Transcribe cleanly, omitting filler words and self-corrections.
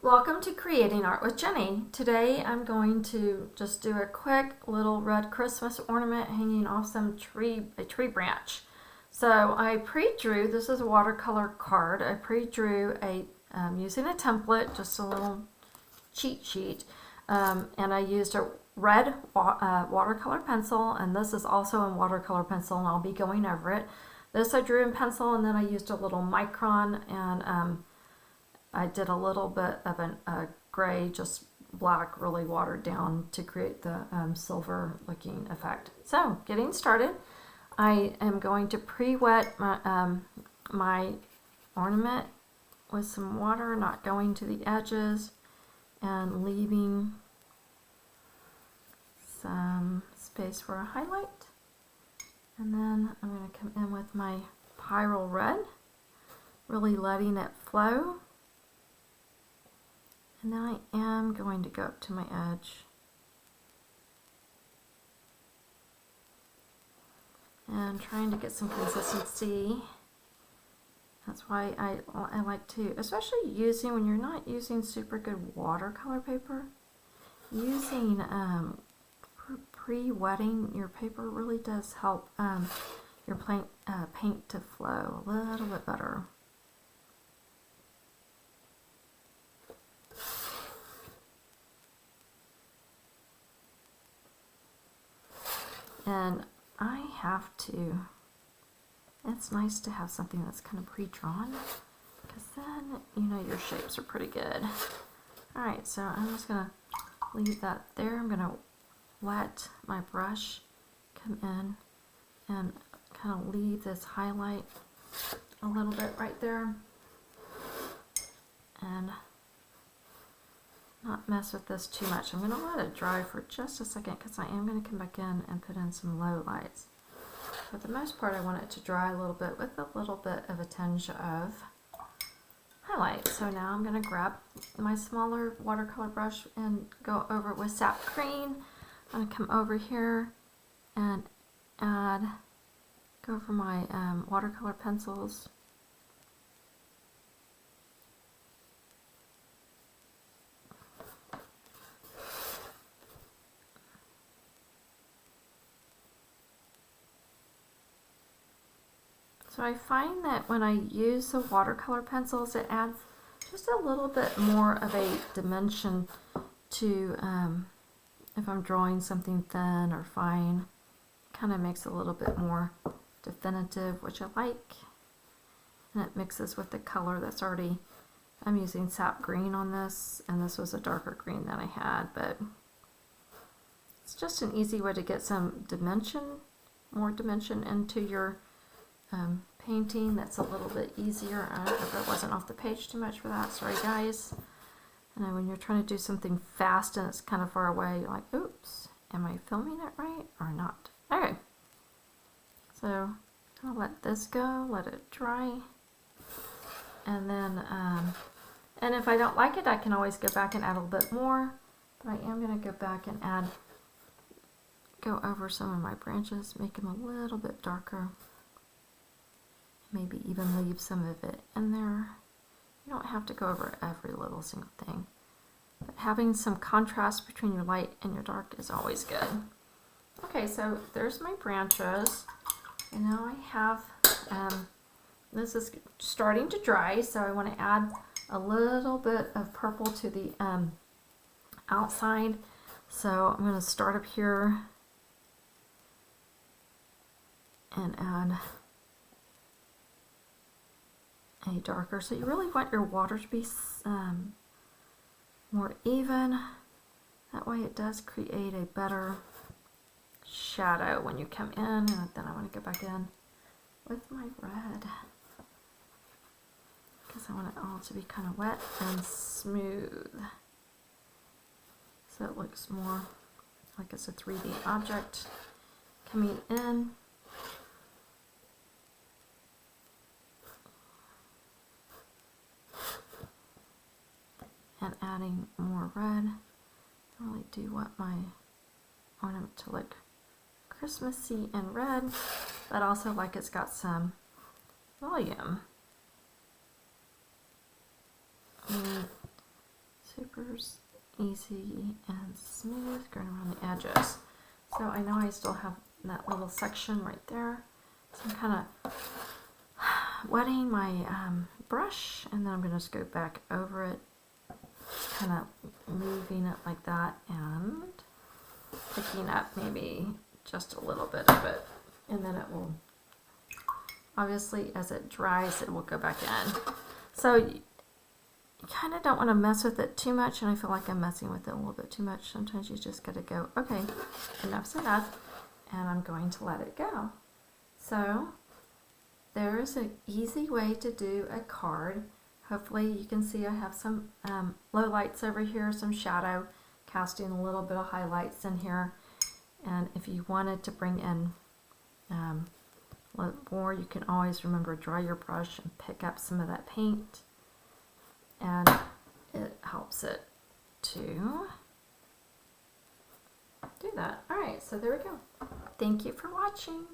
Welcome to Creating Art with Jenny. Today I'm going to just do a quick little red Christmas ornament hanging off a tree branch. So I pre-drew, this is a watercolor card, I pre-drew using a template, just a little cheat sheet, and I used a red watercolor pencil, and this is also in watercolor pencil, and I'll be going over it. This I drew in pencil, and then I used a little micron, and I did a little bit of a gray, just black, really watered down to create the silver looking effect. So getting started, I am going to pre-wet my ornament with some water, not going to the edges, and leaving some space for a highlight. And then I'm going to come in with my Pyrrole Red, really letting it flow. And then I am going to go up to my edge and trying to get some consistency. That's why I like to, especially using when you're not using super good watercolor paper, using pre-wetting your paper really does help your paint to flow a little bit better. And I have to, it's nice to have something that's kind of pre-drawn, because then you know your shapes are pretty good. Alright, so I'm just going to leave that there. I'm going to let my brush come in and kind of leave this highlight a little bit right there. And not mess with this too much. I'm going to let it dry for just a second because I am going to come back in and put in some low lights. For the most part, I want it to dry a little bit with a little bit of a tinge of highlight. So now I'm going to grab my smaller watercolor brush and go over it with sap green. I'm going to come over here and go over my watercolor pencils. So I find that when I use the watercolor pencils, it adds just a little bit more of a dimension to, if I'm drawing something thin or fine, kind of makes it a little bit more definitive, which I like. And it mixes with the color that's already, I'm using sap green on this, and this was a darker green than I had, but it's just an easy way to get some dimension, more dimension into your painting. That's a little bit easier. I hope it wasn't off the page too much for that. Sorry guys. And when you're trying to do something fast and it's kind of far away, you're like, oops, am I filming it right or not? Okay. So I'll let this go, let it dry. And then, and if I don't like it, I can always go back and add a little bit more. But I am going to go back and go over some of my branches, make them a little bit darker. Maybe even leave some of it in there. You don't have to go over every little single thing. But having some contrast between your light and your dark is always good. Okay, so there's my branches. And now I have, this is starting to dry, so I want to add a little bit of purple to the outside. So I'm going to start up here and add a darker. So you really want your water to be more even. That way it does create a better shadow when you come in. And then I want to go back in with my red because I want it all to be kind of wet and smooth. So it looks more like it's a 3D object coming in. And adding more red. I really do want my ornament to look Christmassy and red, but also like it's got some volume. super easy and smooth going around the edges. So I know I still have that little section right there. So I'm kind of wetting my brush, and then I'm going to scoot back over it, just kind of moving it like that and picking up maybe just a little bit of it, and then it will, obviously as it dries, it will go back in. So you kind of don't want to mess with it too much, and I feel like I'm messing with it a little bit too much. Sometimes you just got to go, okay, enough's enough, and I'm going to let it go. So there is an easy way to do a card. Hopefully you can see I have some low lights over here, some shadow, casting a little bit of highlights in here. And if you wanted to bring in a little more, you can always remember, dry your brush and pick up some of that paint, and it helps it to do that. All right, so there we go. Thank you for watching.